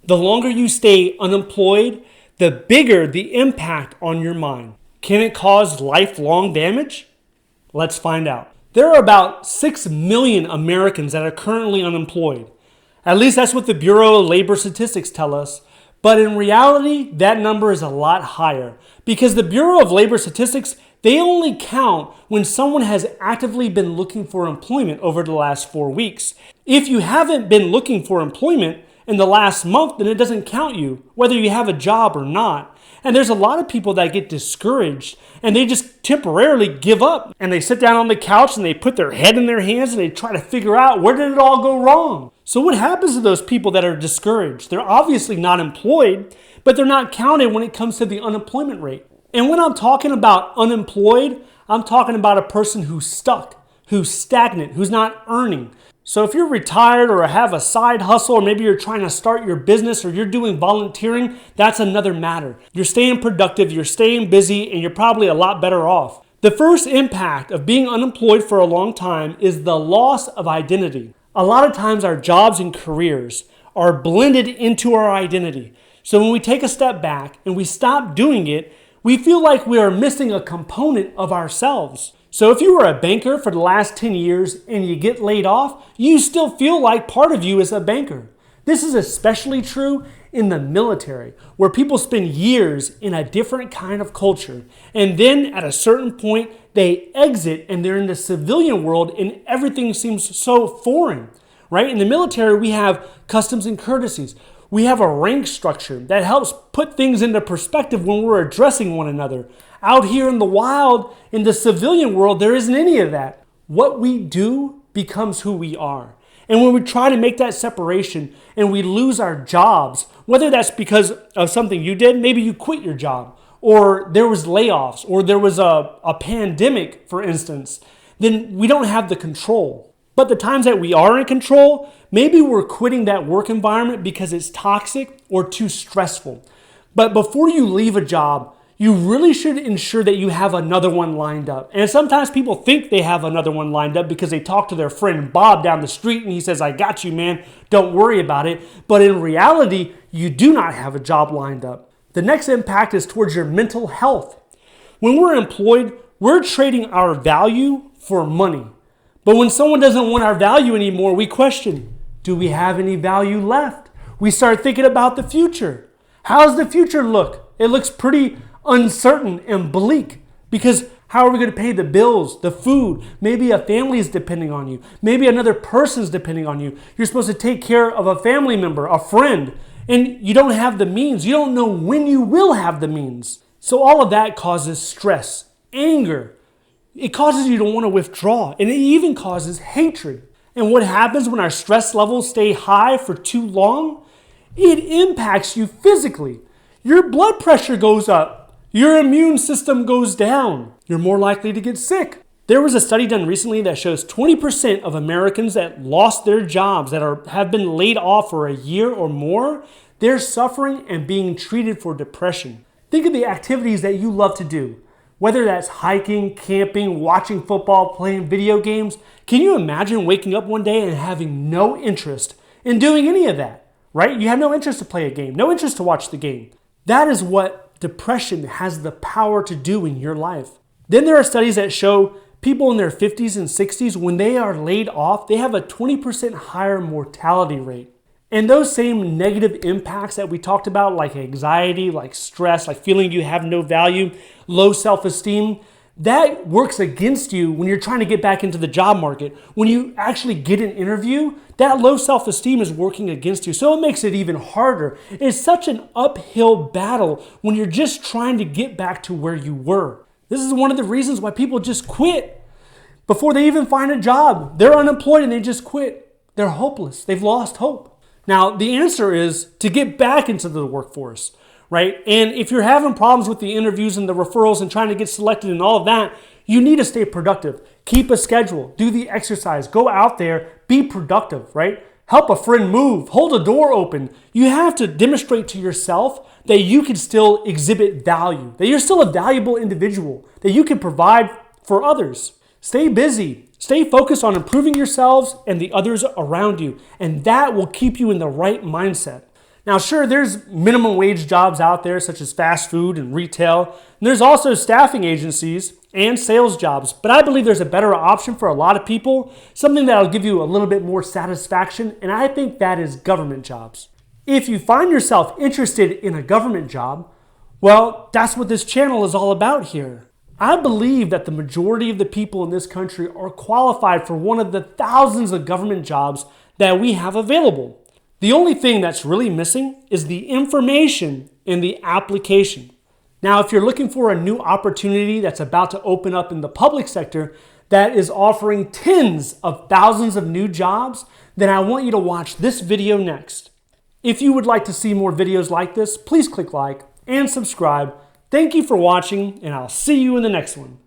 The longer you stay unemployed, the bigger the impact on your mind. Can it cause lifelong damage? Let's find out. There are about 6 million Americans that are currently unemployed. At least that's what the Bureau of Labor Statistics tell us. But in reality, that number is a lot higher because the Bureau of Labor Statistics, they only count when someone has actively been looking for employment over the last 4 weeks. If you haven't been looking for employment in the last month, then it doesn't count you, whether you have a job or not. And there's a lot of people that get discouraged and they just temporarily give up and they sit down on the couch and they put their head in their hands and they try to figure out where did it all go wrong. So what happens to those people that are discouraged? They're obviously not employed, but they're not counted when it comes to the unemployment rate. And when I'm talking about unemployed, I'm talking about a person who's stuck, who's stagnant, who's not earning. So if you're retired or have a side hustle, or maybe you're trying to start your business or you're doing volunteering, that's another matter. You're staying productive, you're staying busy, and you're probably a lot better off. The first impact of being unemployed for a long time is the loss of identity. A lot of times our jobs and careers are blended into our identity. So when we take a step back and we stop doing it, we feel like we are missing a component of ourselves. So if you were a banker for the last 10 years and you get laid off, you still feel like part of you is a banker. This is especially true in the military, where people spend years in a different kind of culture. And then at a certain point, they exit and they're in the civilian world and everything seems so foreign, right? In the military, we have customs and courtesies. We have a rank structure that helps put things into perspective when we're addressing one another. Out here in the wild, in the civilian world, there isn't any of that. What we do becomes who we are. And when we try to make that separation and we lose our jobs, whether that's because of something you did, maybe you quit your job, or there was layoffs, or there was a pandemic, for instance, then we don't have the control. But the times that we are in control, maybe we're quitting that work environment because it's toxic or too stressful. But before you leave a job, you really should ensure that you have another one lined up. And sometimes people think they have another one lined up because they talk to their friend Bob down the street and he says, "I got you, man. Don't worry about it." But in reality, you do not have a job lined up. The next impact is towards your mental health. When we're employed, we're trading our value for money. But when someone doesn't want our value anymore, we question, do we have any value left? We start thinking about the future. How does the future look? It looks pretty uncertain and bleak because how are we going to pay the bills, the food? Maybe a family is depending on you. Maybe another person's depending on you. You're supposed to take care of a family member, a friend, and you don't have the means. You don't know when you will have the means. So all of that causes stress, anger. It causes you to want to withdraw, and it even causes hatred. And what happens when our stress levels stay high for too long? It impacts you physically. Your blood pressure goes up. Your immune system goes down. You're more likely to get sick. There was a study done recently that shows 20% of Americans that lost their jobs, that have been laid off for a year or more, they're suffering and being treated for depression. Think of the activities that you love to do. Whether that's hiking, camping, watching football, playing video games. Can you imagine waking up one day and having no interest in doing any of that, right? You have no interest to play a game, no interest to watch the game. That is what depression has the power to do in your life. Then there are studies that show people in their 50s and 60s, when they are laid off, they have a 20% higher mortality rate. And those same negative impacts that we talked about, like anxiety, like stress, like feeling you have no value, low self-esteem, that works against you when you're trying to get back into the job market. When you actually get an interview, that low self-esteem is working against you. So it makes it even harder. It's such an uphill battle when you're just trying to get back to where you were. This is one of the reasons why people just quit before they even find a job. They're unemployed and they just quit. They're hopeless. They've lost hope. Now, the answer is to get back into the workforce, right? And if you're having problems with the interviews and the referrals and trying to get selected and all of that, you need to stay productive. Keep a schedule. Do the exercise. Go out there. Be productive, right? Help a friend move. Hold a door open. You have to demonstrate to yourself that you can still exhibit value, that you're still a valuable individual, that you can provide for others. Stay busy. Stay focused on improving yourselves and the others around you, and that will keep you in the right mindset. Now, sure, there's minimum wage jobs out there, such as fast food and retail. And there's also staffing agencies and sales jobs. But I believe there's a better option for a lot of people, something that'll give you a little bit more satisfaction, and I think that is government jobs. If you find yourself interested in a government job, well, that's what this channel is all about here. I believe that the majority of the people in this country are qualified for one of the thousands of government jobs that we have available. The only thing that's really missing is the information in the application. Now, if you're looking for a new opportunity that's about to open up in the public sector that is offering tens of thousands of new jobs, then I want you to watch this video next. If you would like to see more videos like this, please click like and subscribe. Thank you for watching, and I'll see you in the next one.